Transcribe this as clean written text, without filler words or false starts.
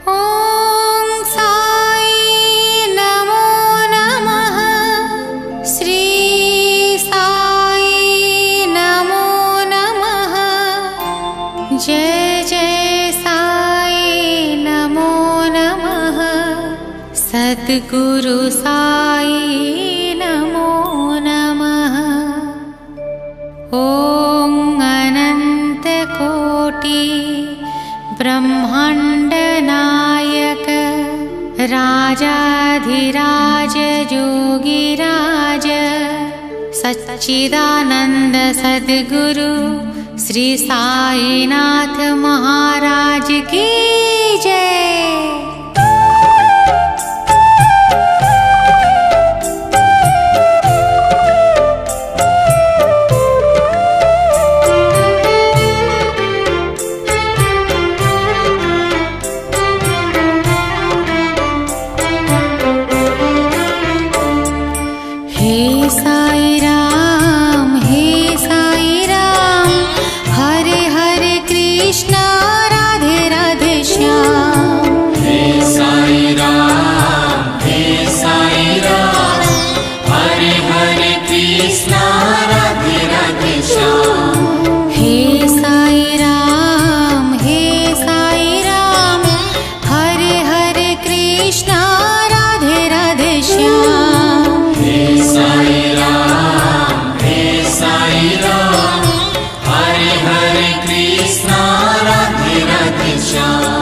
ॐ साई नमो नमः। श्री साई नमो नमः। जय जय साई नमो नमः। सद्गुरु साई नमो नमः। ॐ अनंत कोटि ब्रह्मांड नायक राजाधिराज जोगिराज सच्चिदानंद सद्गुरु श्री साईनाथ महाराज की जय। हे साई राम हरे हरे कृष्णा राधे राधे श्याम। हे साई राम हरे हरे कृष्णा राधे राधे श्याम। हे साई राम हरे हरे कृष्णा राधे राधे श्याम। हे साई राम हरे हरे कृष्णा राधे राधे श्याम।